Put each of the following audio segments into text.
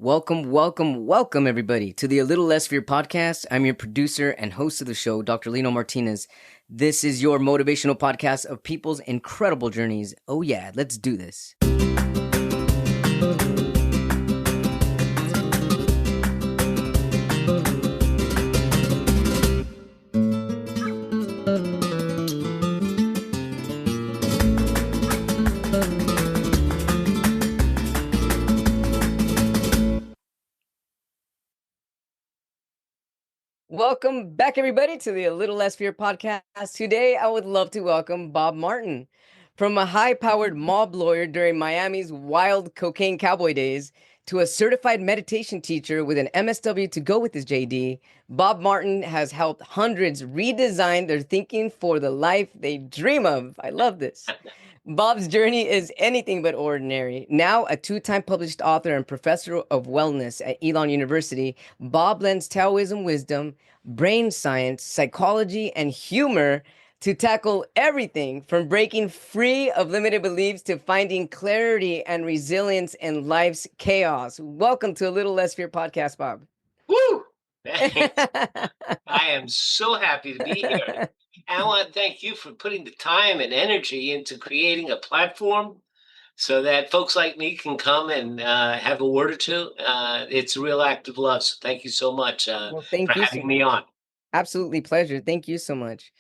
Welcome, everybody, to the A Little Less Fear podcast. I'm your producer and host of the show, Dr. Lino Martinez. This is your motivational podcast of people's incredible journeys. Oh, yeah, let's do this. Welcome back, everybody, to the A Little Less Fear podcast. Today, I would love to welcome Bob Martin. From a high-powered mob lawyer during Miami's wild Cocaine Cowboy days to a certified meditation teacher with an MSW to go with his JD, Bob Martin has helped hundreds redesign their thinking for the life they dream of. I love this. Bob's journey is anything but ordinary. Now a two-time published author and professor of wellness at Elon University, Bob blends Taoism wisdom, brain science, psychology, and humor to tackle everything from breaking free of limited beliefs to finding clarity and resilience in life's chaos. Welcome to A Little Less Fear podcast, Bob. Woo! Thanks. I am so happy to be here. And I want to thank you for putting the time and energy into creating a platform so that folks like me can come and have a word or two. It's a real act of love. So thank you so much Well, thank for you having me on. Absolutely pleasure. Thank you so much.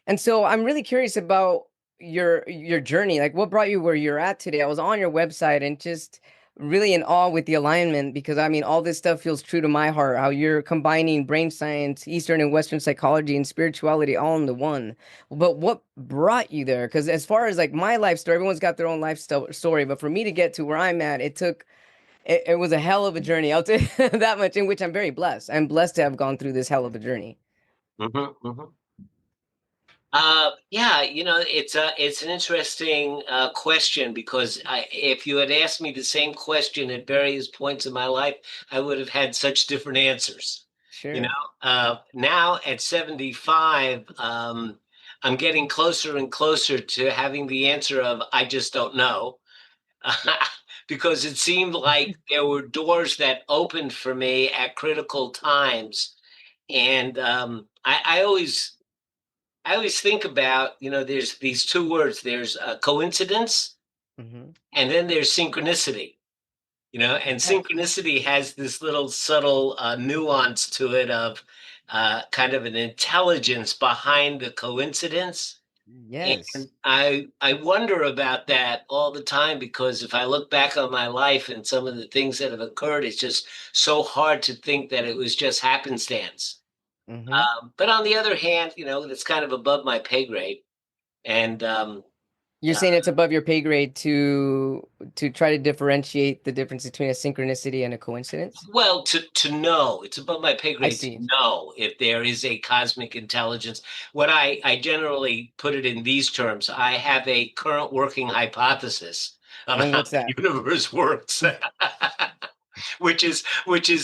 And so I'm really curious about your journey. Like, what brought you where you're at today? I was on your website and just really in awe with the alignment, because I mean, all this stuff feels true to my heart, how you're combining brain science, Eastern and Western psychology, and spirituality all into one. But what brought you there? Because as far as like my life story, everyone's got their own story, but for me to get to where I'm at, it was a hell of a journey. I'll tell you that much, in which I'm very blessed. I'm blessed to have gone through this hell of a journey. Yeah, it's an interesting question because if you had asked me the same question at various points in my life, I would have had such different answers. Sure. Now at 75, I'm getting closer and closer to having the answer of I just don't know, because it seemed like there were doors that opened for me at critical times, and I always think about, there's these two words. There's coincidence, Mm-hmm. and then there's synchronicity. And synchronicity has this little subtle nuance to it of kind of an intelligence behind the coincidence. Yes. And I wonder about that all the time, because if I look back on my life and some of the things that have occurred, it's just so hard to think that it was just happenstance. Mm-hmm. But on the other hand, it's kind of above my pay grade. And You're saying it's above your pay grade to try to differentiate the difference between a synchronicity and a coincidence? well, to know, it's above my pay I grade to see. know if there is a cosmic intelligence. What I generally put it in these terms: I have a current working hypothesis of And how what's that? the universe works. which is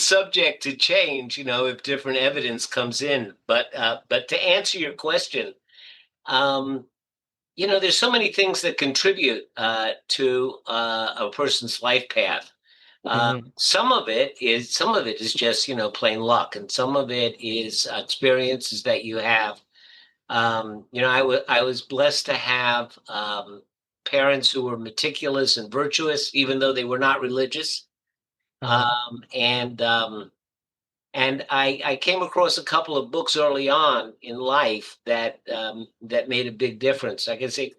subject to change, if different evidence comes in. But to answer your question, um, there's so many things that contribute to a person's life path. Mm-hmm. Some of it is just plain luck, and some of it is experiences that you have. I was blessed to have parents who were meticulous and virtuous, even though they were not religious. Uh-huh. And I came across a couple of books early on in life that made a big difference. I can say,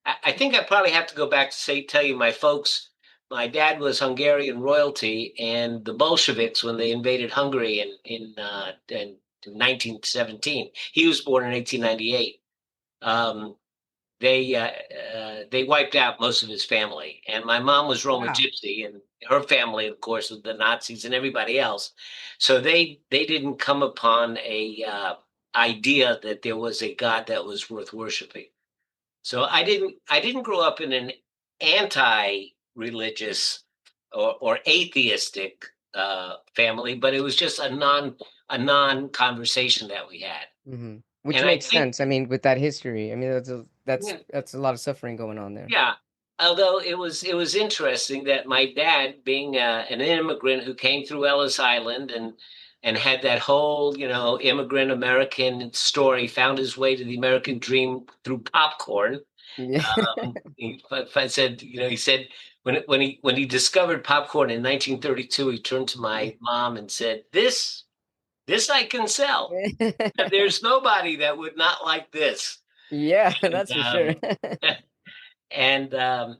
I think I probably have to go back to tell you my folks. My dad was Hungarian royalty, and the Bolsheviks, when they invaded Hungary in 1917, he was born in 1898. Um, they wiped out most of his family, and my mom was Roma Wow. Gypsy, and her family, of course, with the Nazis and everybody else. So they didn't come upon a idea that there was a God that was worth worshiping. So I didn't grow up in an anti-religious or atheistic family, but it was just a non conversation that we had. Mm-hmm. Which And I makes think, sense. I mean, with that history, I mean, yeah, that's a lot of suffering going on there. yeah. although it was interesting that my dad, being an immigrant who came through Ellis Island and had that whole immigrant American story, found his way to the American dream through popcorn. Yeah. I said, he said when he discovered popcorn in 1932, he turned to my mom and said, "This I can sell. There's nobody that would not like this." Yeah, And that's for sure. and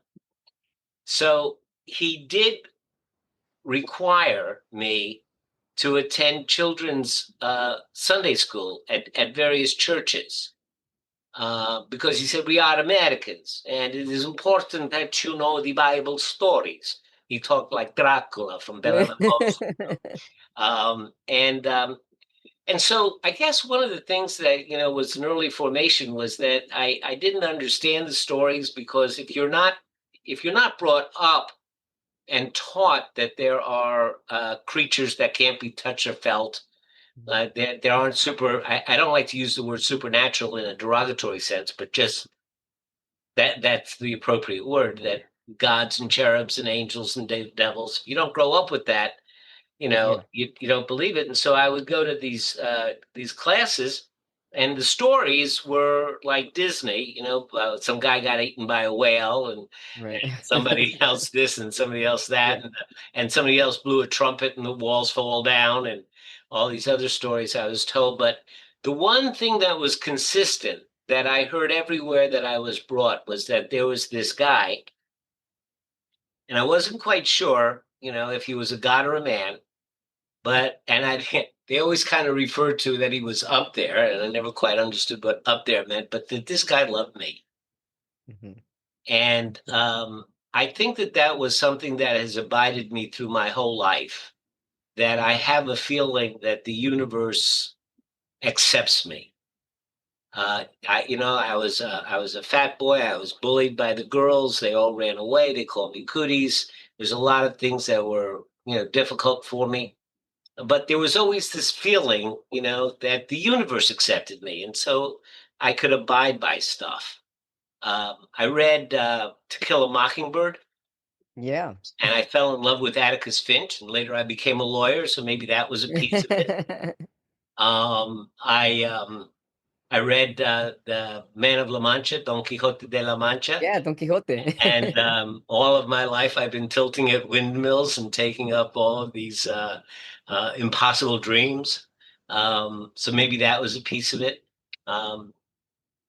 so he did require me to attend children's Sunday school at various churches. Because he said we are Americans, and it is important that you know the Bible stories. He talked like Dracula from Bela Lugosi. And so I guess one of the things that was an early formation was that I didn't understand the stories, because if you're not brought up and taught that there are creatures that can't be touched or felt, there aren't I don't like to use the word supernatural in a derogatory sense, but just that's the appropriate word, that gods and cherubs and angels and devils, you don't grow up with that, Yeah, you don't believe it. And so I would go to these classes, and the stories were like Disney. Some guy got eaten by a whale, and right. somebody else this and somebody else Yeah. that, and somebody else blew a trumpet and the walls fall down, and all these other stories I was told. But the one thing that was consistent that I heard everywhere that I was brought was that there was this guy, and I wasn't quite sure, if he was a god or a man. But and I they always kind of referred to that he was up there, and I never quite understood what up there meant. But that this guy loved me, Mhm. and I think that was something that has abided me through my whole life. That I have a feeling that the universe accepts me. I was a fat boy. I was bullied by the girls. They all ran away. They called me cooties. There's a lot of things that were difficult for me, but there was always this feeling, that the universe accepted me, and so I could abide by stuff. I read To Kill a Mockingbird, Yeah. and I fell in love with Atticus Finch, and later I became a lawyer, so maybe that was a piece of it. I read The Man of La Mancha, Don Quixote de la Mancha, Yeah, Don Quixote. and all of my life I've been tilting at windmills and taking up all of these impossible dreams. So maybe that was a piece of it. Um,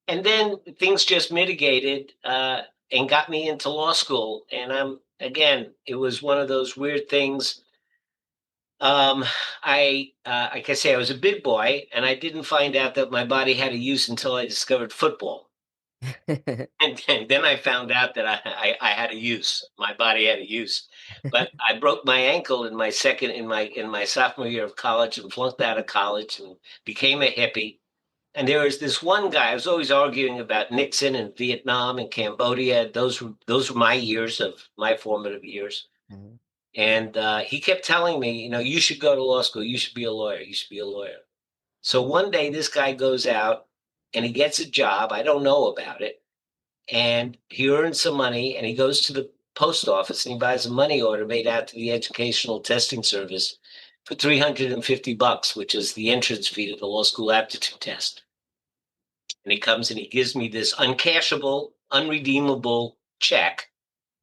and then things just mitigated and got me into law school. And it was one of those weird things. Um, like I say, I was a big boy, and I didn't find out that my body had a use until I discovered football. And then I found out that I had a use. My body had a use. But I broke my ankle in my sophomore year of college, and flunked out of college and became a hippie. And there was this one guy. I was always arguing about Nixon and Vietnam and Cambodia. Those were my years, of my formative years. Mhm. And he kept telling me, you should go to law school. You should be a lawyer. You should be a lawyer. So one day this guy goes out and he gets a job. I don't know about it, and he earns some money, and he goes to the post office and he buys a money order made out to the Educational Testing Service for $350, which is the entrance fee to the law school aptitude test. And he comes and he gives me this uncashable, unredeemable check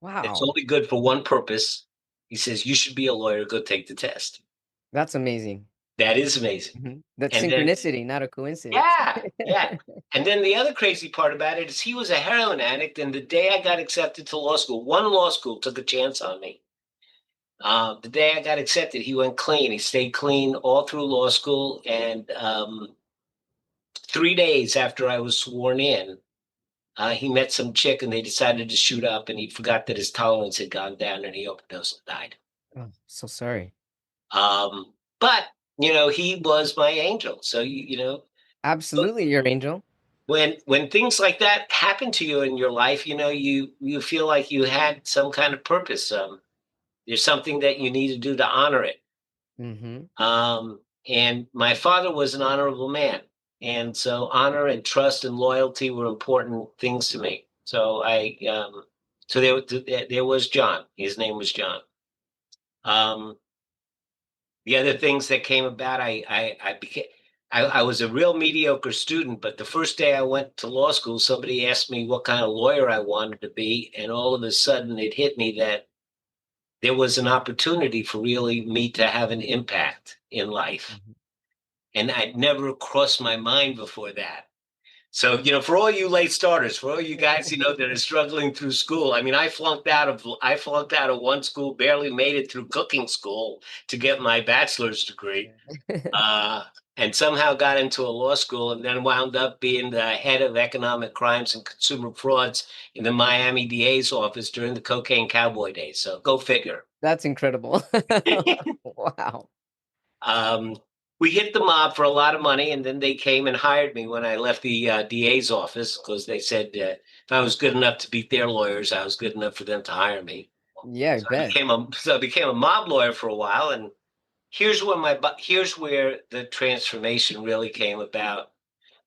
that's Wow. only good for one purpose. He says, "You should be a lawyer, go take the test." That's amazing. That is amazing. Mhm. That's And then, synchronicity, not a coincidence. yeah, yeah. And then the other crazy part about it is he was a heroin addict. And the day I got accepted to law school, one law school took a chance on me. The day I got accepted, he went clean. He stayed clean all through law school. And 3 days after I was sworn in, he met some chick and they decided to shoot up. And he forgot that his tolerance had gone down and he overdosed and died. Oh, so sorry. But, he was my angel. So, Absolutely, your angel. when things like that happen to you in your life, you feel like you had some kind of purpose. There's something that you need to do to honor it. Mhm. And my father was an honorable man, and so honor and trust and loyalty were important things to me. So So there was John. His name was John. Um, the other things that came about, I became. I was a real mediocre student, but the first day I went to law school, somebody asked me what kind of lawyer I wanted to be, and all of a sudden it hit me that there was an opportunity for really me to have an impact in life. Mhm. And I'd never crossed my mind before that. So, for all you late starters, for all you guys, that are struggling through school, I mean, I flunked out of one school, barely made it through cooking school to get my bachelor's degree, uh, and somehow got into a law school, and then wound up being the head of economic crimes and consumer frauds in the Miami DA's office during the Cocaine Cowboy days. So go figure. That's incredible. Wow. Um, we hit the mob for a lot of money, and then they came and hired me when I left the DA's office because they said if I was good enough to beat their lawyers, I was good enough for them to hire me. Yeah, I bet. So I became a mob lawyer for a while, and here's where the transformation really came about.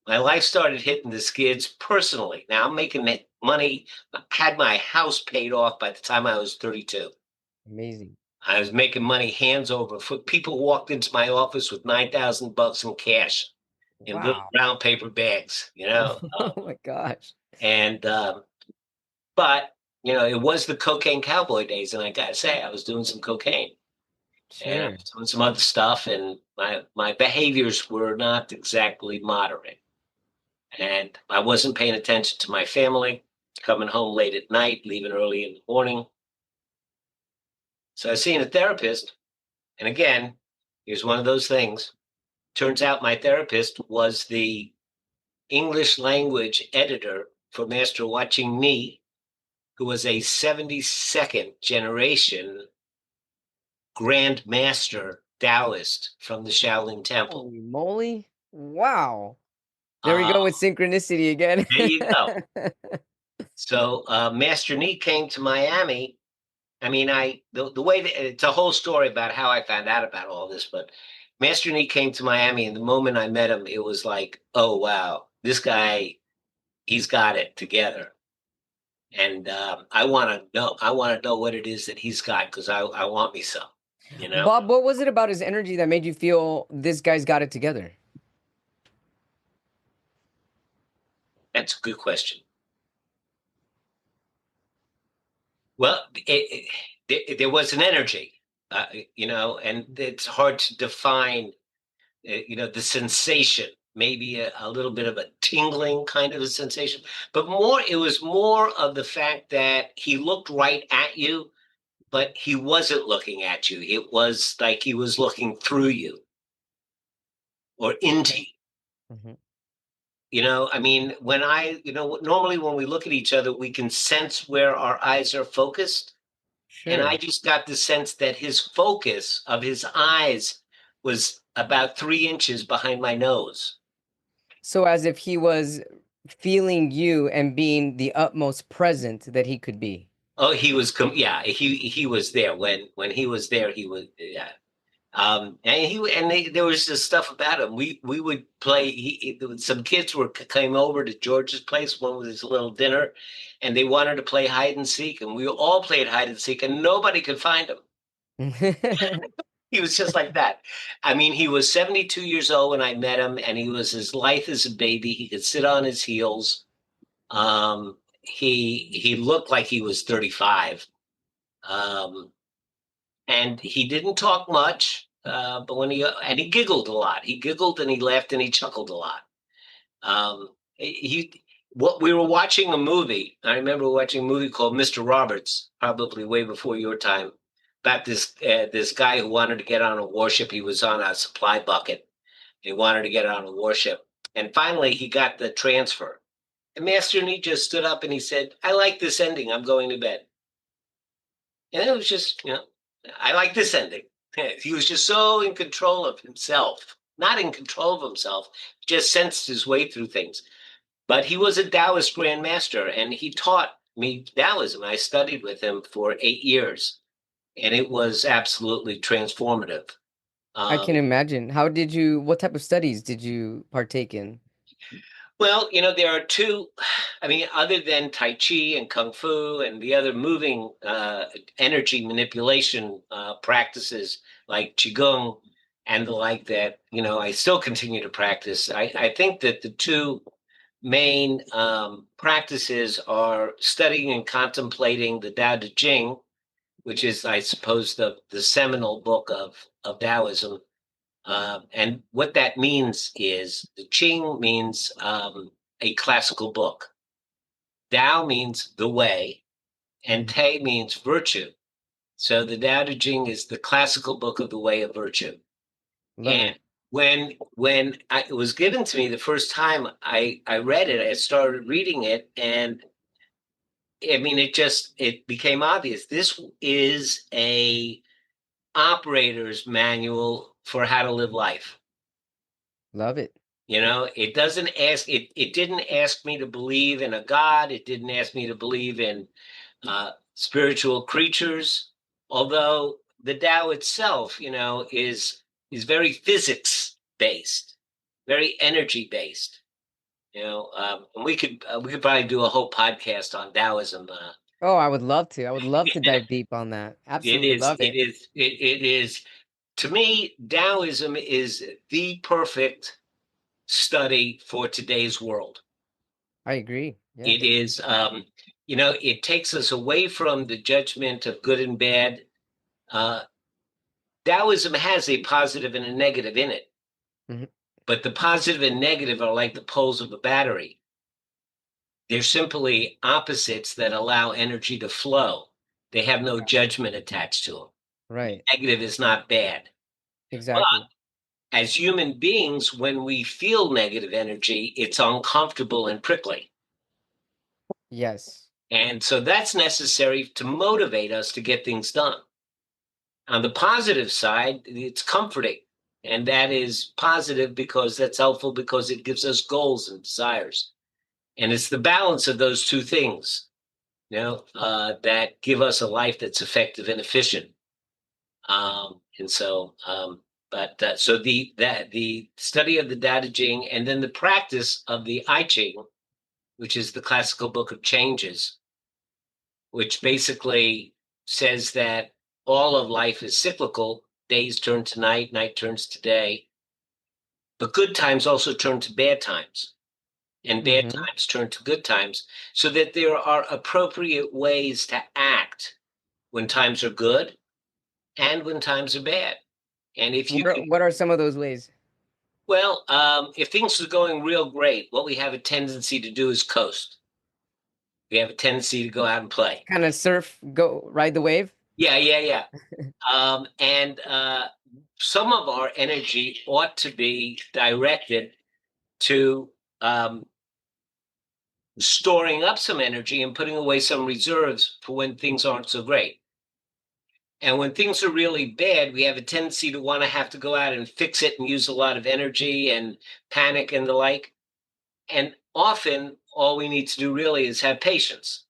My life started hitting the skids personally. Now I'm making money. Had my house paid off by the time I was 32. Amazing. I was making money hands over foot. People walked into my office with $9,000 in cash in little Wow. brown paper bags, Oh my gosh. and but it was the cocaine cowboy days, and I gotta say, I was doing some cocaine and I Sure. was doing some other stuff, and my behaviors were not exactly moderate, and I wasn't paying attention to my family, coming home late at night, leaving early in the morning. So I was seeing a therapist, and again, here's one of those things. Turns out my therapist was the English language editor for Master Watching Me, who was a 72nd generation Grand Master Taoist from the Shaolin Temple. Holy moly. Wow. There we Uh, go with synchronicity again. there you go. So Master Nee came to Miami. I mean, the way that it's a whole story about how I found out about all this, but Master Nee came to Miami, and the moment I met him, it was like, oh wow, this guy, he's got it together. And I want to know what it is that he's got because I want me some. You know, Bob, what was it about his energy that made you feel this guy's got it together? that's a good question. Well, there was an energy, and it's hard to define. The sensation, maybe a little bit of a tingling kind of a sensation, but it was more of the fact that he looked right at you, but he wasn't looking at you. It was like he was looking through you or into you. Mhm. I mean, normally when we look at each other, we can sense where our eyes are focused. And I Sure. just got the sense that his focus of his eyes was about 3 inches behind my nose. So as if he was feeling you and being the utmost present that he could be. Oh, yeah, he was there when he was there. He was, yeah. There was this stuff about him. We would play. Some kids came over to George's place. One was his little dinner, and they wanted to play hide and seek, and we all played hide and seek, and nobody could find him. He was just like that. I mean, he was 72 years old when I met him, and he was as lithe as a baby. He could sit on his heels. He looked like he was 35. Um, and he didn't talk much, but he giggled a lot. He giggled and he laughed and he chuckled a lot. He What we were watching a movie. I remember watching a movie called Mr. Roberts, probably way before your time, about this guy who wanted to get on a warship. He was on a supply bucket. He wanted to get on a warship, and finally he got the transfer. And Master Nee just stood up and he said, "I like this ending. I'm going to bed." And it was just, I like this ending. He was just so in control of himself, not in control of himself, just sensed his way through things. But he was a Taoist grandmaster and he taught me Taoism. I studied with him for 8 years and it was absolutely transformative. I can Um, imagine. What type of studies did you partake in? Well, there are two, I mean, other than Tai Chi and Kung Fu and the other moving energy manipulation practices like Qigong and the like that, I still continue to practice. I think that the two main practices are studying and contemplating the Tao Te Ching, which is, I suppose, the seminal book of Taoism. And what that means is the Qing means a classical book. Tao means the way, and Mhm. Te means virtue. So the Tao Te Ching is the classical book of the way of virtue. Love And it. it was given to me the first time I read it, I started reading it, and I mean, it became obvious. This is a operator's manual for how to live life. Love it. It doesn't ask it didn't ask me to believe in a God. It didn't ask me to believe in spiritual creatures, although the Tao itself, is very physics based, very energy based. And we could probably do a whole podcast on Taoism. Oh, I would love to. I would love to dive deep on that. It Absolutely is, love it it. is, it is, to me, Taoism is the perfect study for today's world. I agree. It Yes. is, it takes us away from the judgment of good and bad. Uh, Taoism has a positive and a negative in it, Mhm. but the positive and negative are like the poles of a battery. They're simply opposites that allow energy to flow. They have no judgment attached to them. Right. Negative is not bad. Exactly. As human beings, when we feel negative energy, it's uncomfortable and prickly. Yes. And so that's necessary to motivate us to get things done. On the positive side, it's comforting. And that is positive because that's helpful because it gives us goals and desires. And it's the balance of those two things, that give us a life that's effective and efficient. And so, but so the study of the Tao Te Ching and then the practice of the I Ching, which is the classical book of changes, which basically says that all of life is cyclical. Days turn to night, night turns to day. But good times also turn to bad times, and bad Mhm. times turn to good times, so that there are appropriate ways to act when times are good and when times are bad. And if you can, What are some of those ways? well, if things are going real great, what we have a tendency to do is coast. We have a tendency to go out and play. Kinda surf, go ride the wave? Yeah, yeah, yeah. And some of our energy ought to be directed to storing up some energy and putting away some reserves for when things aren't so great. And when things are really bad, we have a tendency to want to have to go out and fix it and use a lot of energy and panic and the like. And often, all we need to do really is have patience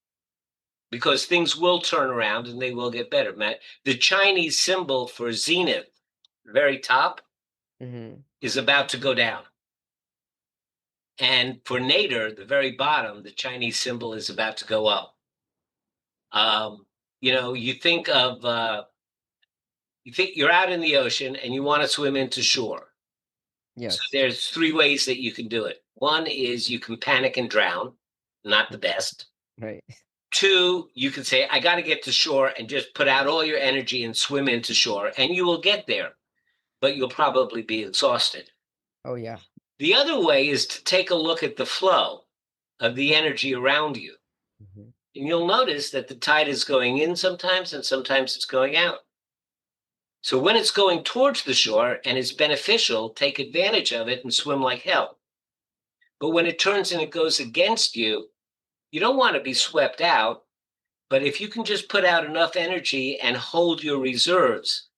because things will turn around and they will get better. Matt, the Chinese symbol for zenith, the very top, Mhm. is about to go down. And for nadir, the very bottom, the Chinese symbol is about to go up. Um, you think of you think you're out in the ocean and you want to swim into shore. So Yes. there's three ways that you can do it. One is you can panic and drown, not the best. Right. Two, you can say, I got to get to shore and just put out all your energy and swim into shore, and you will get there, but you'll probably be exhausted. Oh, yeah. The other way is to take a look at the flow of the energy around you. Mhm. And you'll notice that the tide is going in sometimes and sometimes it's going out. So when it's going towards the shore and it's beneficial, take advantage of it and swim like hell. But when it turns and it goes against you, you don't want to be swept out. But if you can just put out enough energy and hold your reserves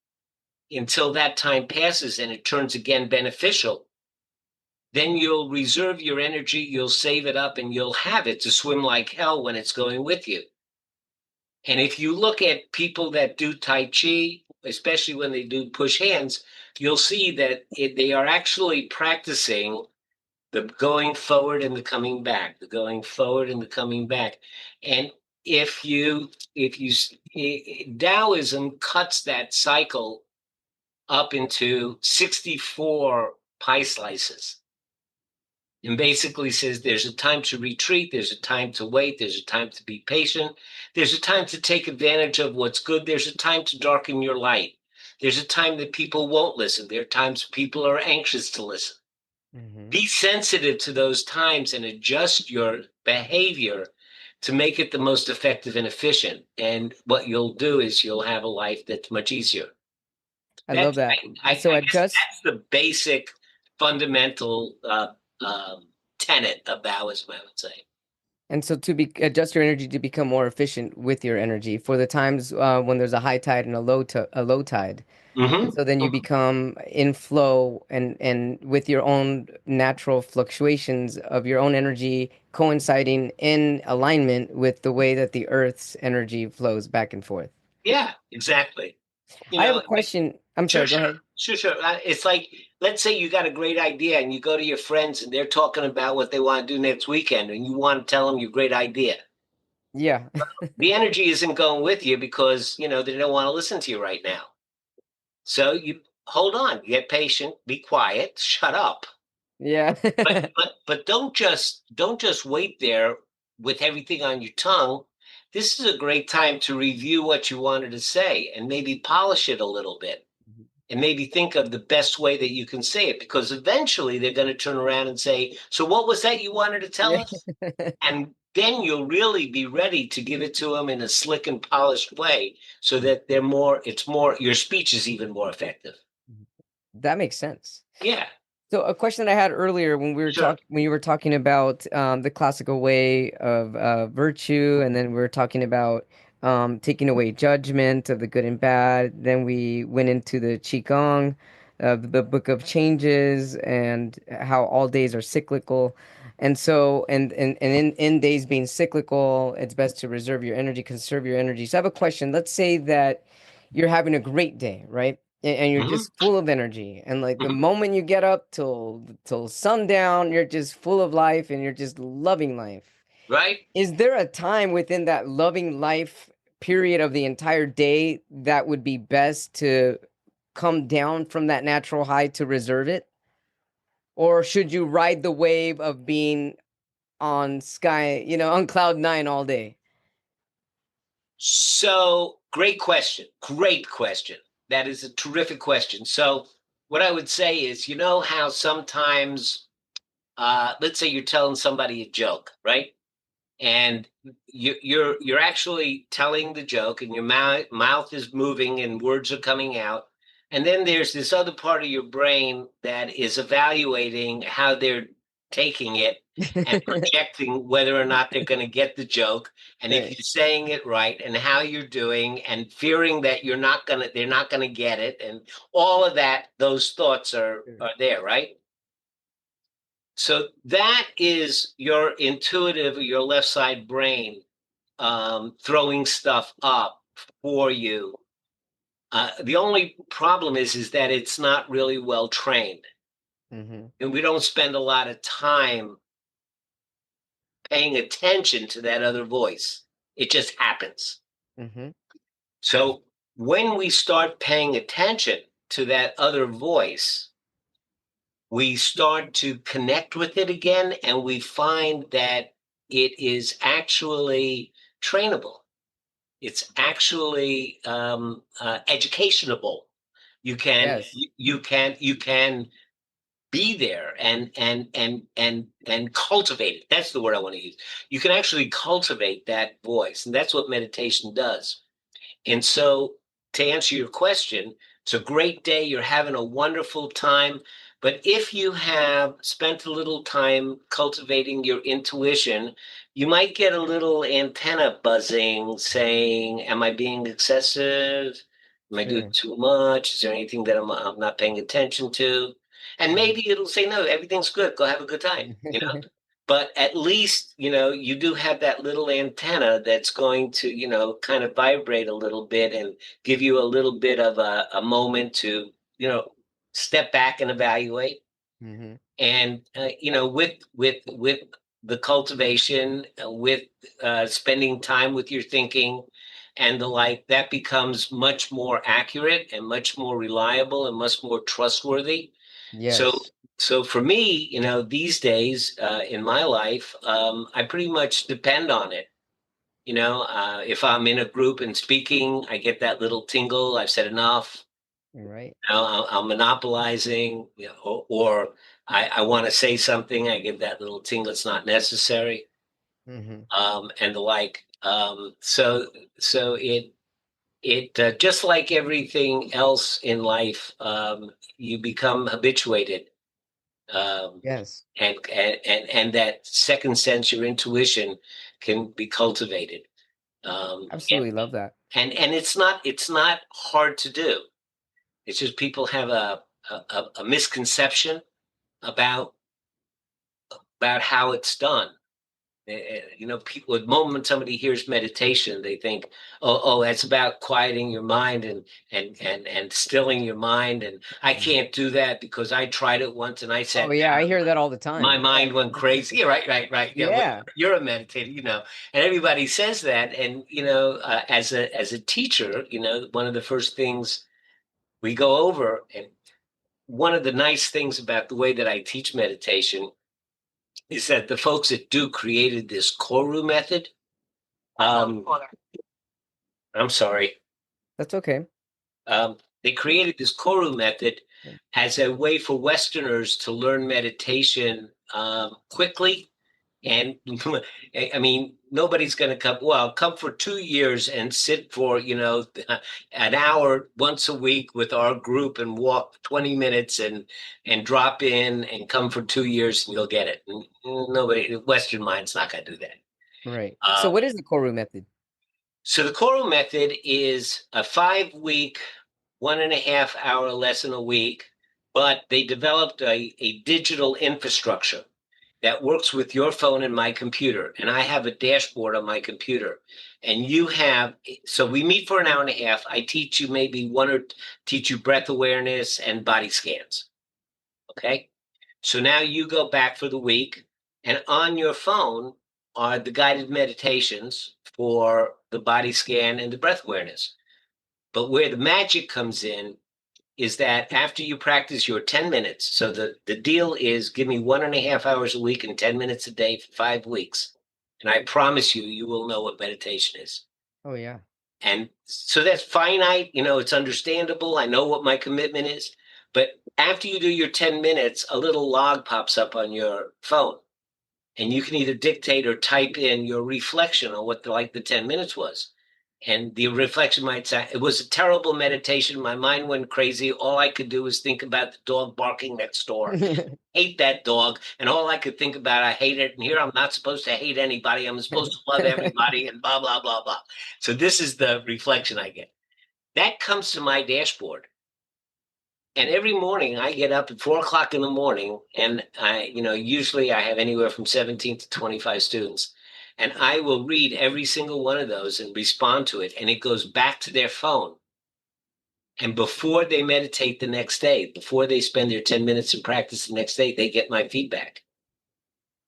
until that time passes and it turns again beneficial, then you'll reserve your energy, you'll save it up, and you'll have it to swim like hell when it's going with you. And if you look at people that do Tai Chi, especially when they do push hands, you'll see that they are actually practicing the going forward and the coming back, the going forward and the coming back. And Taoism cuts that cycle up into 64 pie slices and basically says there's a time to retreat, there's a time to wait, there's a time to be patient, there's a time to take advantage of what's good, there's a time to darken your light, there's a time that people won't listen, there are times people are anxious to listen. Hmm. Be sensitive to those times and adjust your behavior to make it the most effective and efficient. And what you'll do is you'll have a life that's much easier. I love that. So I guess adjust. that's the basic fundamental tenet of Taoism, I would say. And so to be adjust your energy to become more efficient with your energy for the times when there's a high tide and a low tide. And Mm-hmm. so then you become in flow and with your own natural fluctuations of your own energy coinciding in alignment with the way that the Earth's energy flows back and forth. Yeah, exactly. You I have a know, question. I'm sure, sorry, go sure, ahead. sure. It's like, let's say you got a great idea and you go to your friends and they're talking about what they want to do next weekend and you want to tell them your great idea. Yeah. The energy isn't going with you because, they don't want to listen to you right now. So you hold on, get patient, be quiet, shut up. Yeah. But don't just wait there with everything on your tongue. This is a great time to review what you wanted to say and maybe polish it a little bit and maybe think of the best way that you can say it, because eventually they're going to turn around and say, so what was that you wanted to tell Yeah. us? And then you'll really be ready to give it to them in a slick and polished way so that your speech is even more effective. That makes sense. Yeah, So a question that I had earlier sure. when you were talking about the classical way of virtue, and then we were talking about taking away judgment of the good and bad. Then we went into the Qigong, the book of changes, and how all days are cyclical. And so, and in days being cyclical, it's best to reserve your energy, conserve your energy. So I have a question. Let's say that you're having a great day, right? And you're Hmm. just full of energy, and like the Hmm. moment you get up till sundown, you're just full of life and you're just loving life. Right? Is there a time within that loving life period of the entire day that would be best to come down from that natural high to reserve it, or should you ride the wave of being on sky, on cloud nine all day? So, great question. Great question. That is a terrific question. So, what I would say is, how sometimes, let's say you're telling somebody a joke, right? And you're actually telling the joke, and your mouth is moving, and words are coming out. And then there's this other part of your brain that is evaluating how they're taking it and projecting whether or not they're going to get the joke, and if Right. you're saying it right, and how you're doing, and fearing that they're not gonna get it, and all of that. Those thoughts are there, right? So that is your intuitive or your left side brain throwing stuff up for you. The only problem is that it's not really well trained, Mm-hmm. and we don't spend a lot of time paying attention to that other voice. It just happens. Mm-hmm. So when we start paying attention to that other voice, we start to connect with it again, and we find that it is actually trainable. It's actually educationable. Yes. You can be there and cultivate it. That's the word I want to use. You can actually cultivate that voice, and that's what meditation does. And so, to answer your question, it's a great day. You're having a wonderful time. But if you have spent a little time cultivating your intuition, you might get a little antenna buzzing saying, am I being excessive? Am I doing Sure. too much? Is there anything that I'm not paying attention to? And maybe it'll say, no, everything's good. Go have a good time. Mhm. But at least, you do have that little antenna that's going to, kind of vibrate a little bit and give you a little bit of a moment to, step back and evaluate. Mhm. And with the cultivation, with spending time with your thinking and the like, that becomes much more accurate and much more reliable and much more trustworthy. So Yes. so for me, these days in my life, I pretty much depend on it. If I'm in a group and speaking, I get that little tingle. I've said enough. Right. I'm monopolizing, or I want to say something. I get that little tingle. It's not necessary, Mhm. and the like. So it just like everything else in life, you become habituated, um, Yes. and that second sense, your intuition, can be cultivated. And Absolutely love that. and it's not hard to do. It's just people have a misconception about how it's done. People, the moment somebody hears meditation, they think, oh, that's about quieting your mind and stilling your mind. And I Mhm. can't do that because I tried it once and I Oh, sat yeah, I down. hear that all the My time. mind went crazy. Yeah, right. Yeah, well, Yeah. you're a meditator. And everybody says that. And as a teacher, one of the first things we go over, and one of the nice things about the way that I teach meditation is that the folks that do created this Koru method. I'm sorry. That's okay. They created this Koru method as a way for Westerners to learn meditation quickly. And I mean, nobody's going to come for 2 years and sit for, an hour once a week with our group and walk 20 minutes and drop in and come for 2 years and you'll get it. And nobody, Western mind's not going to do that. Right. So Uh, what is the Koru method? so the choral method is a 5 week, 1.5 hour lesson a week, but they developed a digital infrastructure that works with your phone and my computer. And I have a dashboard on my computer. And so we meet for an hour and a half. I teach you teach you breath awareness and body scans. Okay. So now you go back for the week, and on your phone are the guided meditations for the body scan and the breath awareness. But where the magic comes in is that after you practice your 10 minutes, so the deal is give me 1.5 hours a week and 10 minutes a day for 5 weeks. And I promise you, you will know what meditation is. Oh, yeah. And so that's finite, it's understandable. I know what my commitment is. But after you do your 10 minutes, a little log pops up on your phone. And you can either dictate or type in your reflection on what the 10 minutes was. And the reflection might say, it was a terrible meditation. My mind went crazy. All I could do was think about the dog barking next door. Hate that dog. And all I could think about, I hate it. And here I'm not supposed to hate anybody. I'm supposed to love everybody and blah, blah, blah, blah. So this is the reflection I get. That comes to my dashboard. And every morning I get up at 4 o'clock in the morning, and usually I have anywhere from 17 to 25 students. And I will read every single one of those and respond to it. And it goes back to their phone. And before they meditate the next day, before they spend their 10 minutes in practice the next day, they get my feedback.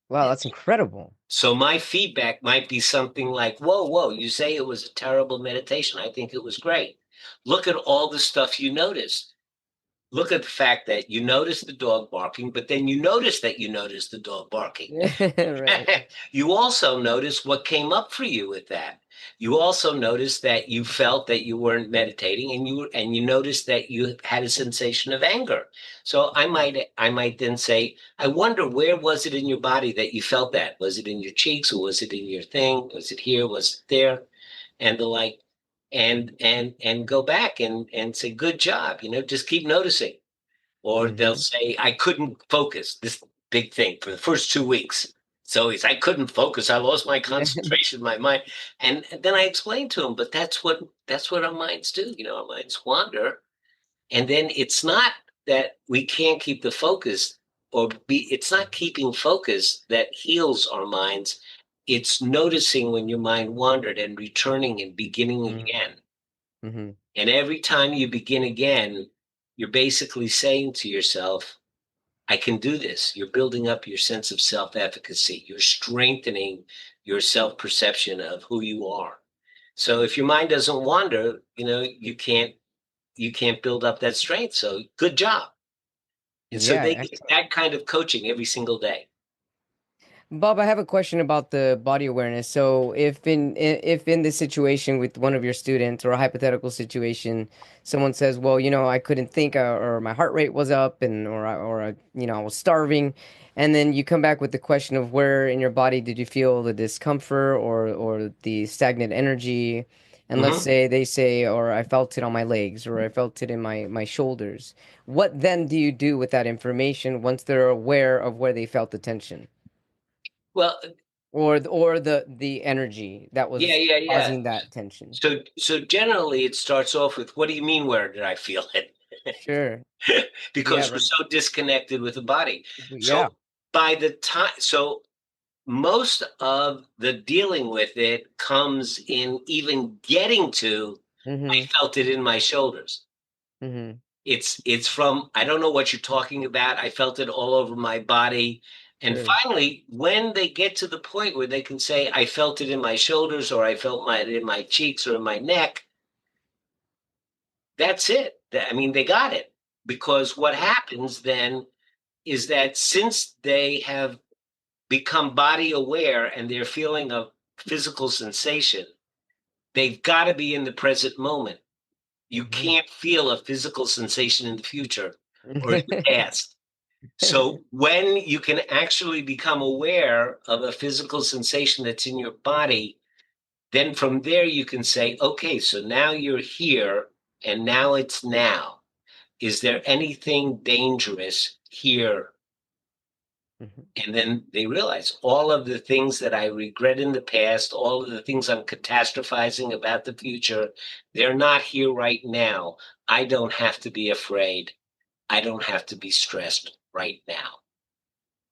Wow, that's incredible. So my feedback might be something like, whoa, you say it was a terrible meditation. I think it was great. Look at all the stuff you noticed. Look at the fact that you notice the dog barking, but then you notice that you notice the dog barking. Right. You also notice what came up for you with that. You also notice that you felt that you weren't meditating, and you noticed that you had a sensation of anger. So I might then say, I wonder, where was it in your body that you felt that? Was it in your cheeks, or was it in your thing? Was it here? Was it there? And the like, and go back and say, good job. Just keep noticing. Or they'll Mhm. say, I couldn't focus. This big thing for the first 2 weeks. So I couldn't focus. I lost my Yeah. concentration, my mind. And then I explained to them, but that's what our minds do. Our minds wander. And then it's not that we can't keep the focus, it's not keeping focus that heals our minds. It's noticing when your mind wandered and returning and beginning Mhm. again. Mhm. And every time you begin again, you're basically saying to yourself, I can do this. You're building up your sense of self-efficacy. You're strengthening your self-perception of who you are. So if your mind doesn't wander, you can't build up that strength. So good job. And so they Yeah. get that kind of coaching every single day. Bob, I have a question about the body awareness. So, if in this situation with one of your students or a hypothetical situation, someone says, "Well, I couldn't think, or my heart rate was up, and I was starving," and then you come back with the question of where in your body did you feel the discomfort or the stagnant energy, and let's Mhm. say they say, "Or I felt it on my legs, or I felt it in my shoulders." What then do you do with that information once they're aware of where they felt the tension? Well, Or the energy that yeah, was yeah, yeah. causing that tension. So generally it starts off with, what do you mean, where did I feel it? Sure. Yeah, Because we're right. so disconnected with the body. Yeah. So by the time, so most of the dealing with it comes in even getting to, I Mhm. felt it in my shoulders. Mhm. It's from, I don't know what you're talking about. I felt it all over my body. And Sure. finally, when they get to the point where they can say, I felt it in my shoulders, or I felt it in my cheeks or in my neck, that's it. I mean, they got it. Because what happens then is that since they have become body aware and they're feeling a physical sensation, they've got to be in the present moment. You Mhm. can't feel a physical sensation in the future or in the past. So when you can actually become aware of a physical sensation that's in your body, then from there you can say, okay, so now you're here and now it's now. Is there anything dangerous here? Mhm. And then they realize all of the things that I regret in the past, all of the things I'm catastrophizing about the future, they're not here right now. I don't have to be afraid. I don't have to be stressed right now.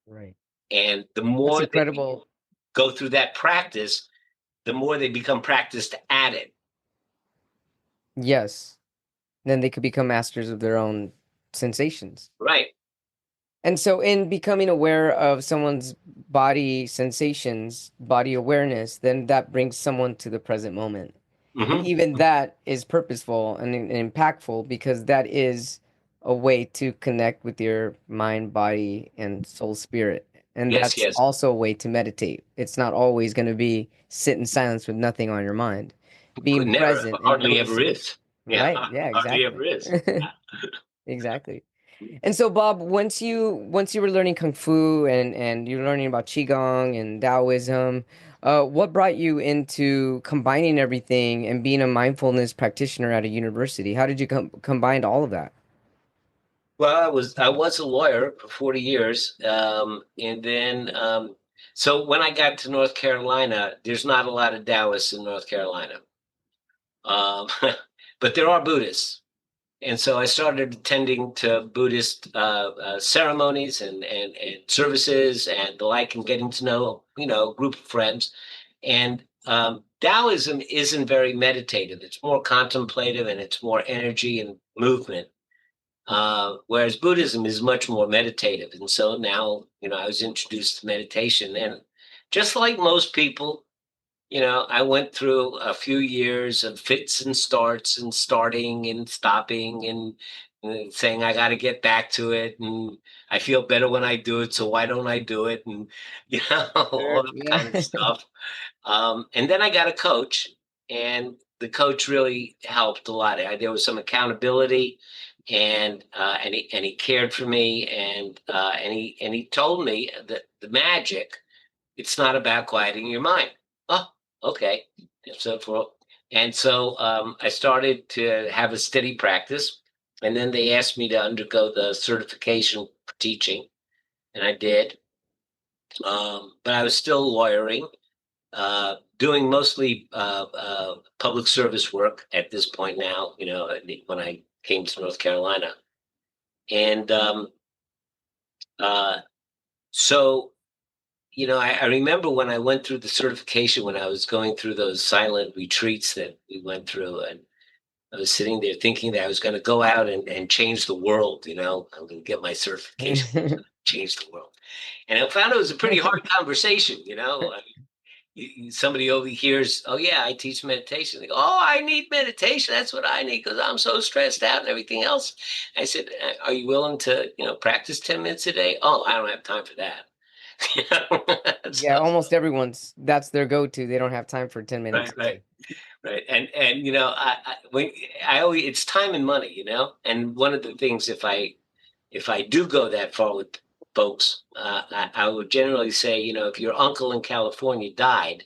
Right. And the That's more they incredible. go through that practice, the more they become practiced at it. Yes. Then they could become masters of their own sensations. Right. And so in becoming aware of someone's body sensations, body awareness, then that brings someone to the present moment. And Hmm. even that is purposeful and impactful because that is a way to connect with your mind, body, and soul spirit. And Yes, that's yes. also a way to meditate. It's not always going to be sit in silence with nothing on your mind. Being Never, present and hardly ever noticing. is. Yeah, Right. Yeah, hardly exactly. ever is. Exactly. And so, Bob, once you were learning kung fu and you're learning about qigong and Taoism, what brought you into combining everything and being a mindfulness practitioner at a university? How did you combine all of that? Well, I was a lawyer for 40 years, and then so when I got to North Carolina, there's not a lot of Taoists in North Carolina, um, but there are Buddhists, and so I started attending to Buddhist ceremonies and services and the like, and getting to know a group of friends. And Taoism isn't very meditative; it's more contemplative and it's more energy and movement. Whereas Buddhism is much more meditative. And so now, I was introduced to meditation. And just like most people, I went through a few years of fits and starts and starting and stopping and saying, I got to get back to it. And I feel better when I do it. So why don't I do it? And, Sure. all that Yeah. kind of stuff. And then I got a coach, and the coach really helped a lot. There was some accountability, and he cared for me, and he told me that the magic, it's not about quieting your mind. Oh, okay. So I started to have a steady practice, and then they asked me to undergo the certification for teaching, and I did. But I was still lawyering, doing mostly public service work at this point now, when I came to North Carolina. And uh, so, I remember when I went through the certification, when I was going through those silent retreats that we went through. I was sitting there thinking that I was going to go out and change the world. I'm going to get my certification, change the world. And I found it was a pretty hard conversation. Somebody overhears, oh yeah, I teach meditation. They go, oh, I need meditation. That's what I need because I'm so stressed out and everything else. I said, are you willing to, practice 10 minutes a day? Oh, I don't have time for that. Yeah, So, almost everyone's that's their go-to. They don't have time for 10 right, minutes. right, right. And when I always, it's time and money, and one of the things, if I do go that far with folks, I would generally say, if your uncle in California died,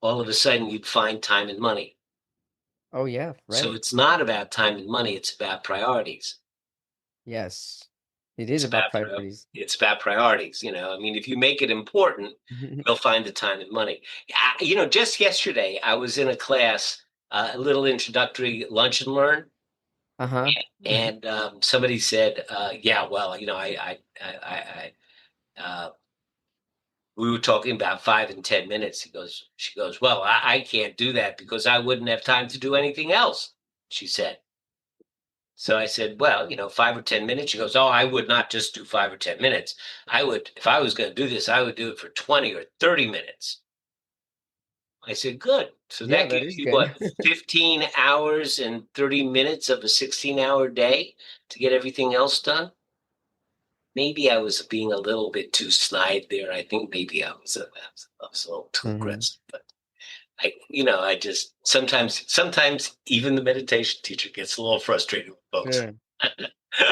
all of a sudden you'd find time and money. Oh yeah, So right. it's not about time and money, it's about priorities. Yes. It is It's about about priorities. it's about priorities. I mean, if you make it important, you'll find the time and money. Just yesterday I was in a class, a little introductory lunch and learn, Uh-huh. and somebody said, "Yeah, well, we were talking about 5 and 10 minutes." She goes, "Well, I can't do that because I wouldn't have time to do anything else." She said. So I said, well, 5 or 10 minutes. She goes, oh, I would not just do 5 or 10 minutes. I would, if I was going to do this, I would do it for 20 or 30 minutes. I said, good. So Yeah, that that gives is you good. what, 15 hours and 30 minutes of a 16-hour day to get everything else done. Maybe I was being a little bit too snide there. I think maybe I was a little too Mhm. aggressive, but I just sometimes even the meditation teacher gets a little frustrated with folks. Sure.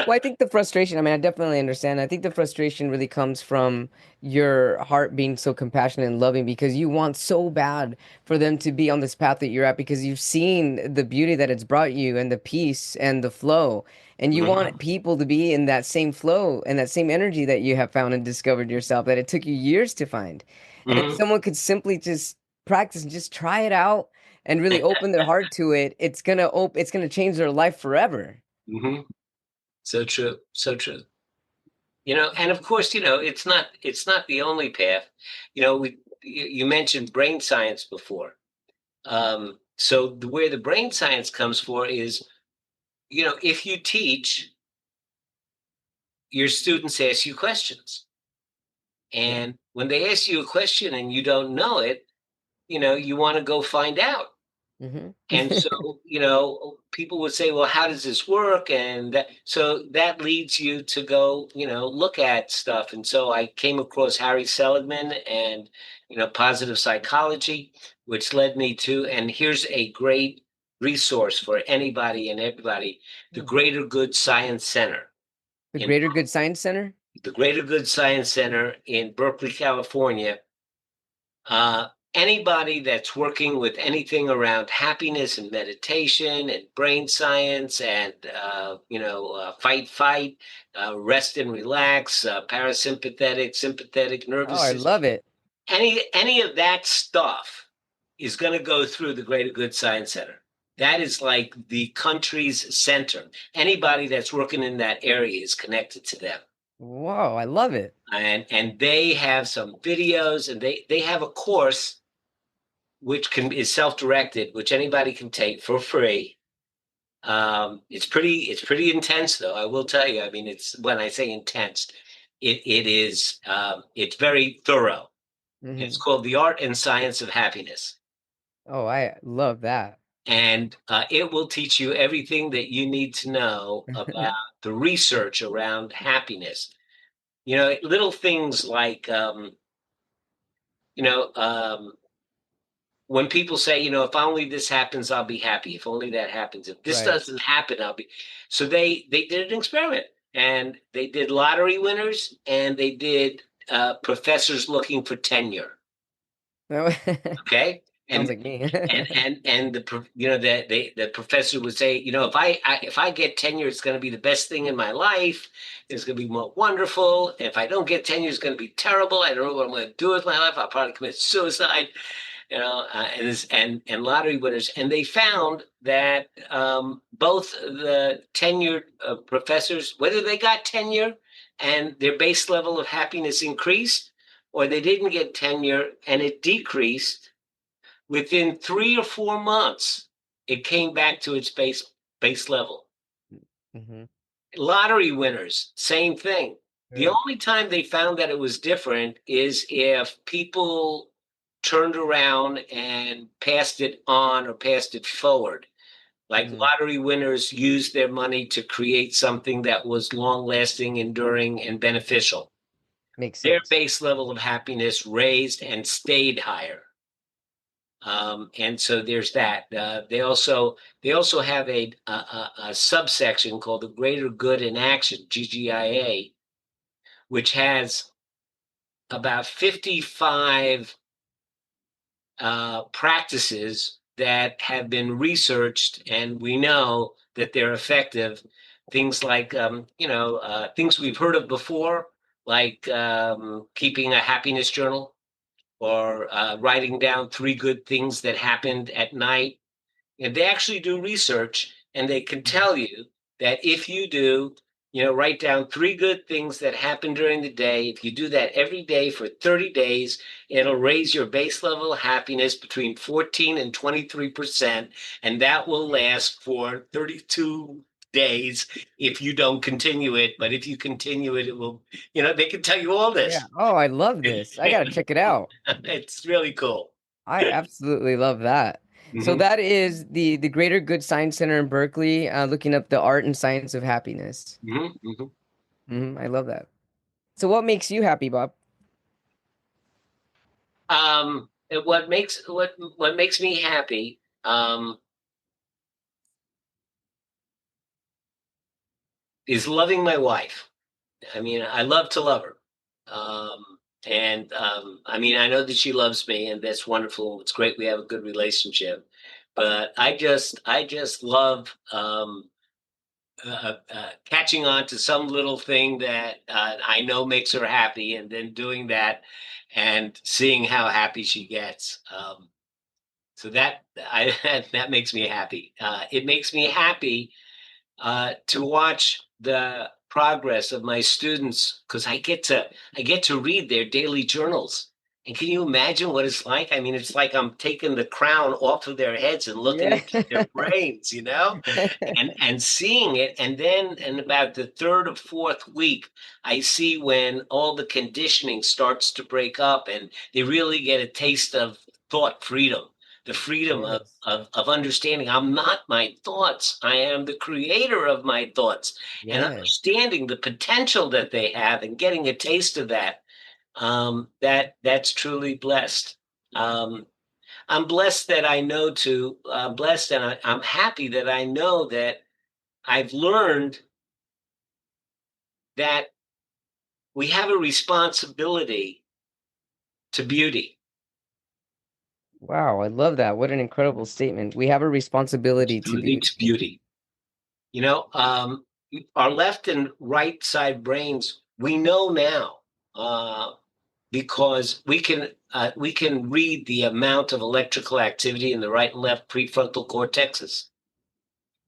Well, I think the frustration, I mean, I definitely understand. I think the frustration really comes from your heart being so compassionate and loving because you want so bad for them to be on this path that you're at because you've seen the beauty that it's brought you and the peace and the flow. And you want Mhm. people to be in that same flow and that same energy that you have found and discovered yourself that it took you years to find. And if Mhm. someone could simply just practice and just try it out and really open their heart to it, it's gonna change their life forever. Mhm. So true. So true. And of course, it's not the only path. You mentioned brain science before. So where the brain science comes for is, if you teach, your students ask you questions. Yeah. And when they ask you a question and you don't know it, you want to go find out. Hmm. And so, people would say, well, how does this work? And so that leads you to go, look at stuff. And so I came across Harry Seligman and, positive psychology, which led me to, and here's a great resource for anybody and everybody, the Greater Good Science Center The in Greater Good Science Center? the Greater Good Science Center in Berkeley, California. Anybody that's working with anything around happiness and meditation and brain science and fight, rest and relax, parasympathetic, sympathetic Oh, nervous I system, love it. any of that stuff is going to go through the Greater Good Science Center. That is like the country's center. Anybody that's working in that area is connected to them. Whoa, I love it. And they have some videos, and they have a course which is self-directed, which anybody can take for free. It's pretty intense, though. I will tell you. I mean, it's when I say intense, it is it's very thorough. It's Hmm. called The Art and Science of Happiness, Oh, I love that. and it will teach you everything that you need to know about the research around happiness. Little things like you know um, when people say, if only this happens, I'll be happy. If only that happens. If this Right. doesn't happen, I'll be. So they did an experiment, and they did lottery winners, and they did professors looking for tenure. No. Okay, Sounds and like me. and the professor would say, if I get tenure, it's going to be the best thing in my life. It's going to be more wonderful. If I don't get tenure, it's going to be terrible. I don't know what I'm going to do with my life. I'll probably commit suicide. And lottery winners, and they found that both the tenured professors, whether they got tenure and their base level of happiness increased, or they didn't get tenure and it decreased within 3 or 4 months. it came back to its base level. Mm-hmm. Lottery winners, same thing. The Right. only time they found that it was different is if people turned around and passed it on or passed it forward. Like Mm. lottery winners used their money to create something that was long lasting, enduring, and beneficial. Makes Their sense. base level of happiness raised and stayed higher. And so there's that. They also have a subsection called the Greater Good in Action (GGIA), which has about 55 practices that have been researched, and we know that they're effective. Things like things we've heard of before, like keeping a happiness journal or writing down 3 good things that happened at night. And they actually do research, and they can Mhm. tell you that if you do, write down 3 good things that happened during the day. If you do that every day for 30 days, it'll raise your base level of happiness between 14 and 23%. And that will last for 32 days if you don't continue it. But if you continue it, it will, they can tell you all Yeah. this. Oh, I love this. I gotta check it out. It's really cool. I absolutely love that. So Hmm. that is the Greater Good Science Center in Berkeley, looking up the art and science of happiness. Hmm. Hmm. I love that. So what makes you happy, Bob? What makes me happy is loving my wife. I mean, I love to love her, and I mean, I know that she loves me, and that's wonderful. It's great we have a good relationship, but I just love catching on to some little thing that I know makes her happy, and then doing that and seeing how happy she gets. So that I that makes me happy. It makes me happy to watch the progress of my students because I get to read their daily journals. And can you imagine what it's like? I mean, it's like I'm taking the crown off of their heads and looking Yeah. into their brains, and seeing it. And then in about the third or fourth week, I see when all the conditioning starts to break up and they really get a taste of thought freedom, the freedom of, Yes. of, of understanding I'm not my thoughts. I am the creator of my thoughts, and Yes. understanding the potential that they have and getting a taste of that. That's truly blessed. Um, I'm blessed that I know to blessed, and I'm happy that I know that I've learned that we have a responsibility to beauty. Wow, I love that. What an incredible statement. We have a responsibility to Responsibility to beauty. beauty. You know, um, our left and right side brains, we know now because we can read the amount of electrical activity in the right and left prefrontal cortexes.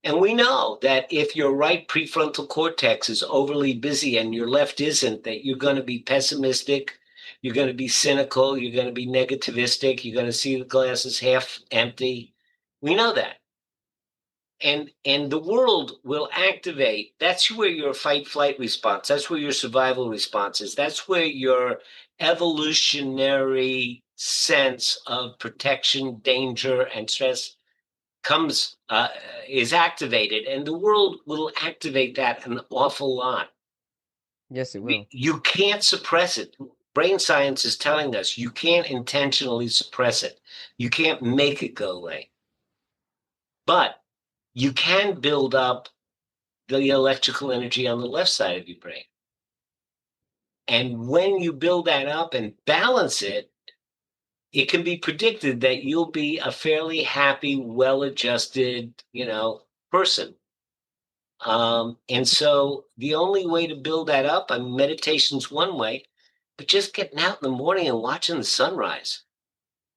And we know that if your right prefrontal cortex is overly busy and your left isn't, that you're going to be pessimistic, you're going to be cynical, you're going to be negativistic, you're going to see the glass as half empty. We know that. And the world will activate. That's where your fight flight response, that's where your survival response is, that's where your evolutionary sense of protection, danger, and stress comes is activated, and the world will activate that an awful lot. Yes, it will. You can't suppress it. Brain science is telling us you can't intentionally suppress it, you can't make it go away, but you can build up the electrical energy on the left side of your brain. And when you build that up and balance it, it can be predicted that you'll be a fairly happy, well adjusted, person. And so the only way to build that up, I mean, meditation's one way, but just getting out in the morning and watching the sunrise.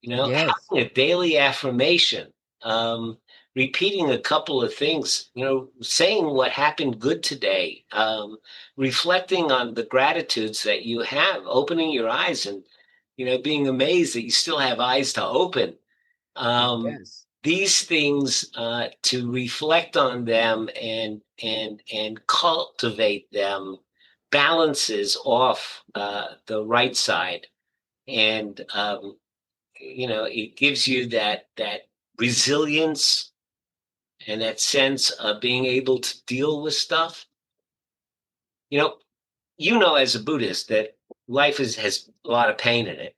Yes. Having a daily affirmation, um, repeating a couple of things, saying what happened good today, reflecting on the gratitudes that you have, opening your eyes and, being amazed that you still have eyes to open. Um, Yes. these things, to reflect on them and cultivate them, balances off the right side, and it gives you that resilience and that sense of being able to deal with stuff. You know, as a Buddhist that life has a lot of pain in it.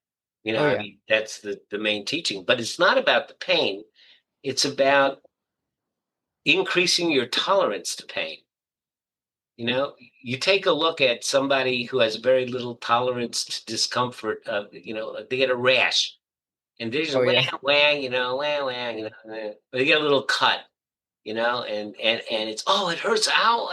Oh I yeah. mean, that's the main teaching, but it's not about the pain. It's about increasing your tolerance to pain. You take a look at somebody who has very little tolerance to discomfort. They get a rash and they just Oh whang, yeah. whang, whang, whang, they get a little cut, and it's, oh, it hurts, ow,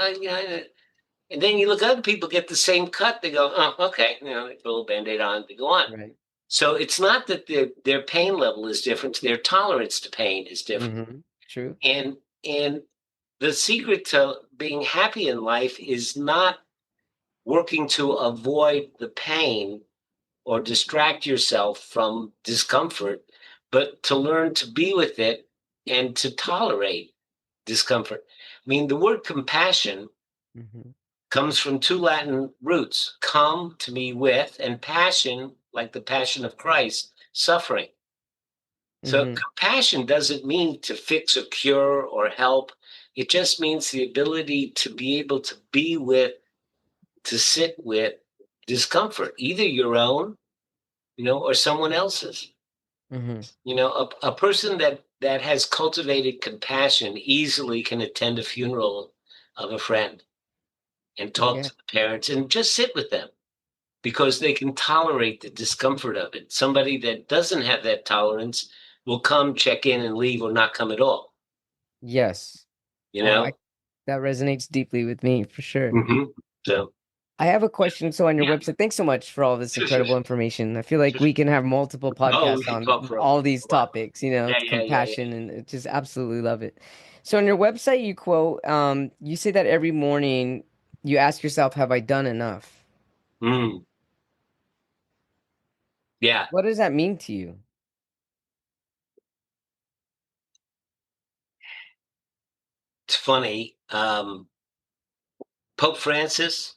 and then you look at other people get the same cut, they go, oh, okay, they put a little Band-Aid on, they go on. Right. So it's not that their pain level is different, their tolerance to pain is different. True. And the secret to being happy in life is not working to avoid the pain or distract yourself from discomfort, but to learn to be with it and to tolerate discomfort. I mean, the word compassion Hmm. comes from two Latin roots, come, to me with, and passion, like the passion of Christ, suffering. So Hmm. compassion doesn't mean to fix or cure or help. It just means the ability to be able to be with, to sit with discomfort, either your own, or someone else's. Hmm. A person that has cultivated compassion easily can attend a funeral of a friend and talk Yeah. to the parents and just sit with them because they can tolerate the discomfort of it. Somebody that doesn't have that tolerance will come, check in, and leave, or not come at all. Yes. You Oh, know. I that resonates deeply with me for sure. hmm So I have a question. So on your yeah, website, thanks so much for all this sure, sure, incredible sure, information. I feel like sure, we sure. can have multiple Oh, we podcasts can on talk for a all these while. topics, Yeah, yeah, yeah, yeah. compassion and just absolutely love it. So on your website, you quote, you say that every morning you ask yourself, have I done enough? Mm, yeah, What does that mean to you? it's funny. Pope Francis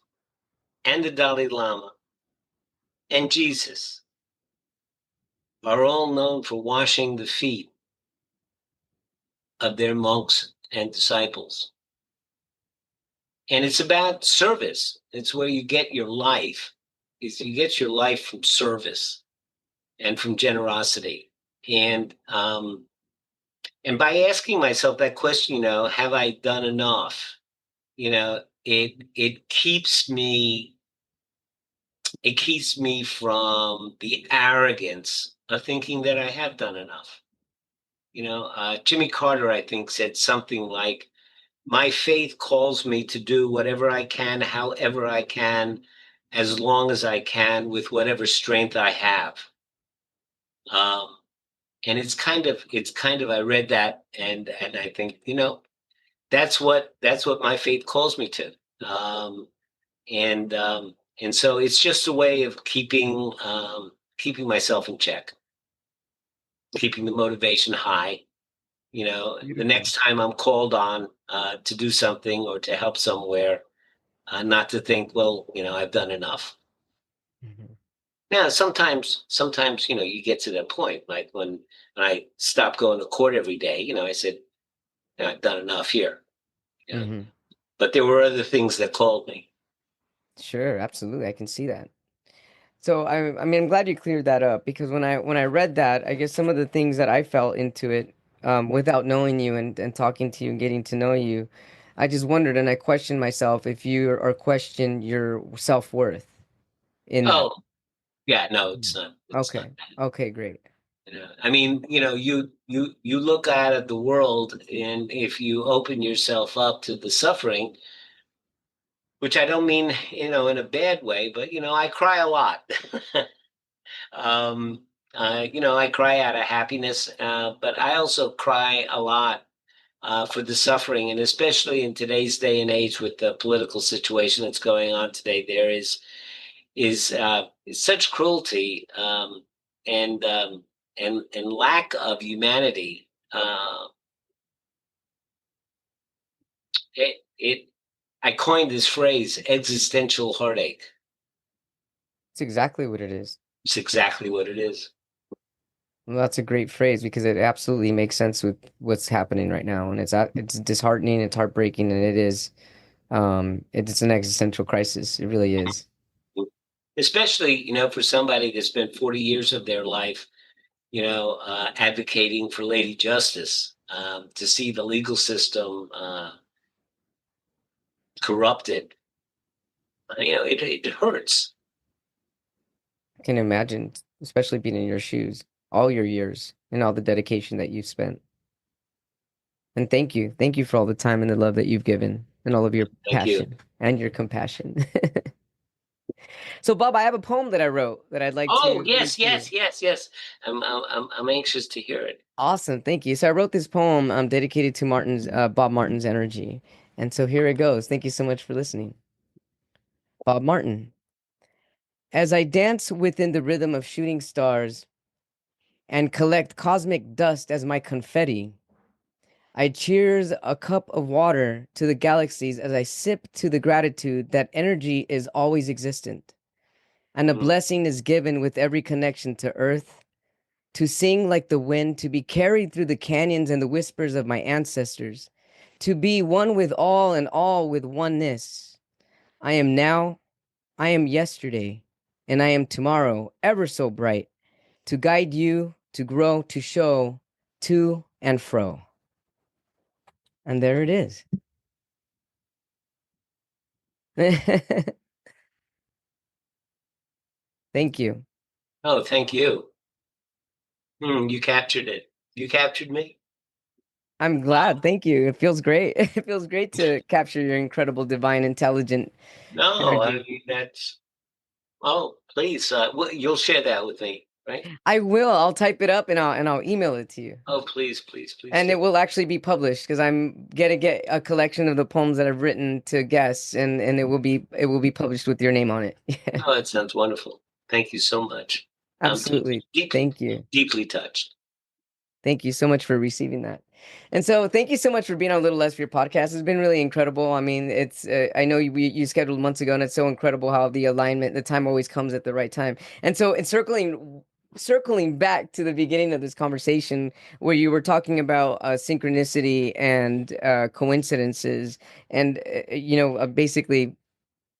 and the Dalai Lama and Jesus are all known for washing the feet of their monks and disciples. And it's about service. It's where you get your life. You get your life from service and from generosity. And by asking myself that question, have I done enough? It keeps me from the arrogance of thinking that I have done enough. Jimmy Carter, I think, said something like, my faith calls me to do whatever I can, however I can, as long as I can, with whatever strength I have. Um, and it's kind of, I read that and I think, that's what my faith calls me to. Um, and so it's just a way of keeping myself in check, keeping the motivation high. The Beautiful. next time I'm called on to do something or to help somewhere, not to think, well, I've done enough. Mhm. Now, sometimes, you get to that point, like when I stopped going to court every day, I said, I've done enough here. You know, Mhm. but there were other things that called me. Sure, absolutely. I can see that. So I mean I'm glad you cleared that up because when I read that, I guess some of the things that I felt into it without knowing you and talking to you and getting to know you, I just wondered and I questioned myself if you or question your self-worth in that. Oh, yeah, no, Mm. it's not. It's not. Okay. Okay, great. I mean, you look out at the world, and if you open yourself up to the suffering, which I don't mean, in a bad way, but I cry a lot. um, I cry out of happiness, but I also cry a lot for the suffering, and especially in today's day and age with the political situation that's going on today, there is such cruelty and lack of humanity Uh, it I coined this phrase, existential heartache. It's exactly what it is. It's exactly what it is. Well, that's a great phrase because it absolutely makes sense with what's happening right now, and it's disheartening, it's heartbreaking, and it's an existential crisis. It really is. Especially, for somebody that spent 40 years of their life, advocating for lady justice, to see the legal system corrupted. It hurts. I can imagine, especially being in your shoes, all your years and all the dedication that you've spent. And thank you for all the time and the love that you've given, and all of your Thank you. passion and your compassion. So, Bob, I have a poem that I wrote that I'd like Oh, to read yes, to you. yes, yes, yes. I'm anxious to hear it. Awesome, thank you. So I wrote this poem dedicated to Bob Martin's energy. And so here it goes. Thank you so much for listening. Bob Martin. As I dance within the rhythm of shooting stars and collect cosmic dust as my confetti, I cheers a cup of water to the galaxies as I sip to the gratitude that energy is always existent, and a Mhm. blessing is given with every connection to earth, to sing like the wind, to be carried through the canyons and the whispers of my ancestors, to be one with all and all with oneness. I am now, I am yesterday, and I am tomorrow, ever so bright, to guide you, to grow, to show, to and fro. And there it is. Thank you. Oh, thank you. You captured it. You captured me. I'm glad. Thank you. It feels great. It feels great to capture your incredible, divine, intelligent No, I energy. mean that's. Oh, please, you'll share that with me, right? I will. I'll type it up and I'll email it to you. Oh, please, please, please And do. it will actually be published because I'm gonna get a collection of the poems that I've written to guests, and it will be published with your name on it. Yeah, Oh, that sounds wonderful. Thank you so much. I'm deeply, absolutely. deeply, Thank you. deeply touched. Thank you so much for receiving that. And so, thank you so much for being on Little Less for your podcast. It's been really incredible. I mean, I know you scheduled months ago, and it's so incredible how the alignment, the time always comes at the right time. And so, in circling back to the beginning of this conversation where you were talking about synchronicity and coincidences, and basically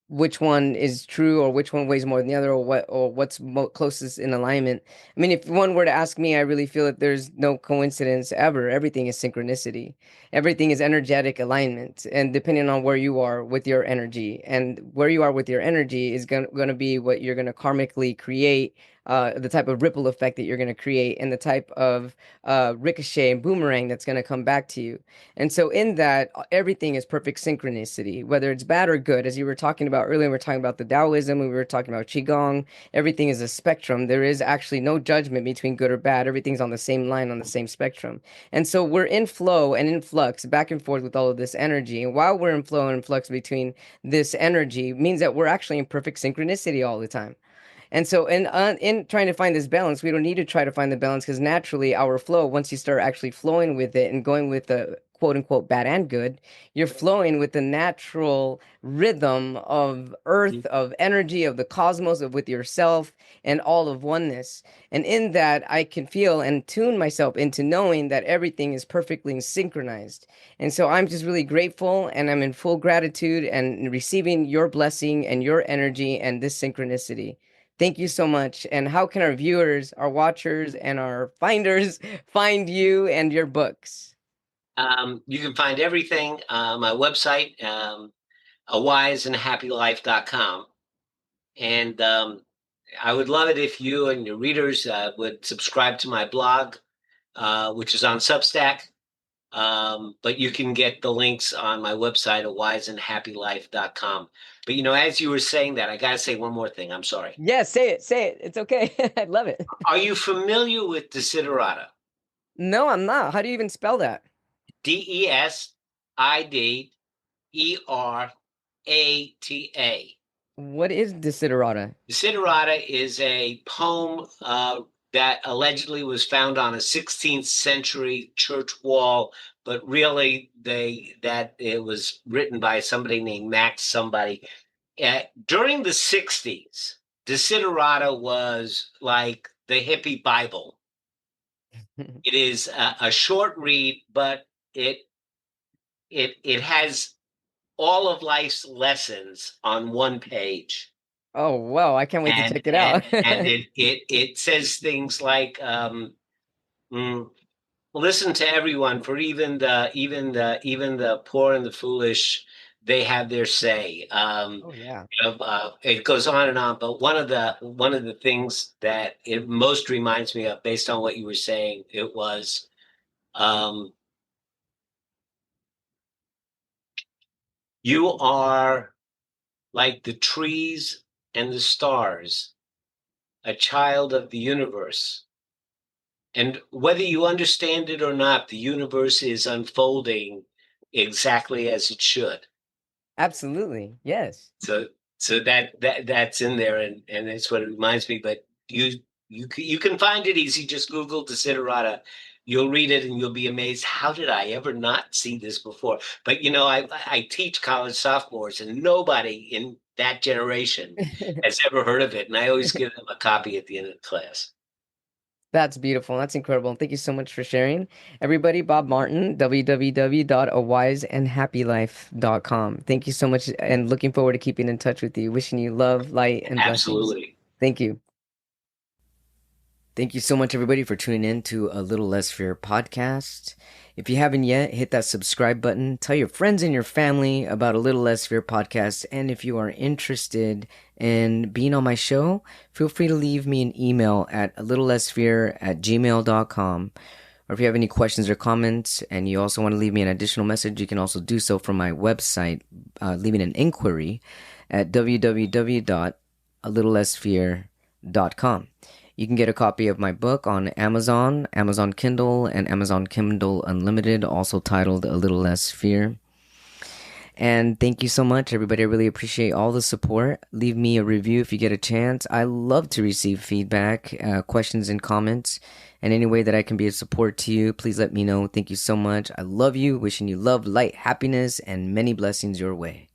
which one is true or which one weighs more than the other, or what's closest in alignment. I mean, if one were to ask me, I really feel that there's no coincidence ever. Everything is synchronicity. Everything is energetic alignment, and depending on where you are with your energy, and where you are with your energy is going to be what you're going to karmically create, the type of ripple effect that you're going to create, and the type of ricochet and boomerang that's going to come back to you. And so, in that, everything is perfect synchronicity, whether it's bad or good. As you were talking about earlier, we were talking about the Taoism, we were talking about Qigong. Everything is a spectrum. There is actually no judgment between good or bad. Everything's on the same line, on the same spectrum. And so, we're in flow and in flux, back and forth with all of this energy. And while we're in flow and flux between this energy, means that we're actually in perfect synchronicity all the time. And so, in trying to find this balance, we don't need to try to find the balance because naturally, our flow, once you start actually flowing with it and going with the quote unquote bad and good, you're flowing with the natural rhythm of earth, of energy, of the cosmos, of with yourself, and all of oneness. And in that, I can feel and tune myself into knowing that everything is perfectly synchronized. And so, I'm just really grateful, and I'm in full gratitude and receiving your blessing and your energy and this synchronicity. Thank you so much. And how can our viewers, our watchers, and our finders find you and your books? You can find everything on my website, awiseandhappylife.com. And I would love it if you and your readers would subscribe to my blog, which is on Substack. But you can get the links on my website at wiseandhappylife.com. But as you were saying that, I gotta say one more thing. I'm sorry. Yes, say it, say it. It's okay. I love it. Are you familiar with desiderata? No, I'm not. How do you even spell that? Desiderata. What is desiderata? Desiderata is a poem that allegedly was found on a 16th century church wall, but really that it was written by somebody named Max somebody. During the 60s, Desiderata was like the hippie Bible. It is a short read, but it has all of life's lessons on one page. Oh, wow, I can't wait to And check it and out. and it says things like mm, listen to everyone, for even the poor and the foolish, they have their say. Oh, yeah. It goes on and on, but one of the things that it most reminds me of, based on what you were saying, it was um, you are like the trees and the stars, a child of the universe. And whether you understand it or not, the universe is unfolding exactly as it should. Absolutely. Yes. So that's in there, and that's what it reminds me. But you can find it easy. Just Google Desiderata. You'll read it and you'll be amazed. How did I ever not see this before? But I teach college sophomores, and nobody in that generation has ever heard of it. And I always give them a copy at the end of the class. That's beautiful. That's incredible. Thank you so much for sharing. Everybody, Bob Martin, www.awiseandhappylife.com. Thank you so much, and looking forward to keeping in touch with you. Wishing you love, light, and blessings. Absolutely. Thank you. Thank you so much, everybody, for tuning in to A Little Less Fear podcast. If you haven't yet, hit that subscribe button. Tell your friends and your family about A Little Less Fear podcast. And if you are interested in being on my show, feel free to leave me an email at a little less fear at gmail.com. Or if you have any questions or comments and you also want to leave me an additional message, you can also do so from my website, leaving an inquiry at www.alittlelessfear.com. You can get a copy of my book on Amazon, Amazon Kindle, and Amazon Kindle Unlimited, also titled A Little Less Fear. And thank you so much, everybody. I really appreciate all the support. Leave me a review if you get a chance. I love to receive feedback, questions, and comments. And any way that I can be a support to you, please let me know. Thank you so much. I love you. Wishing you love, light, happiness, and many blessings your way.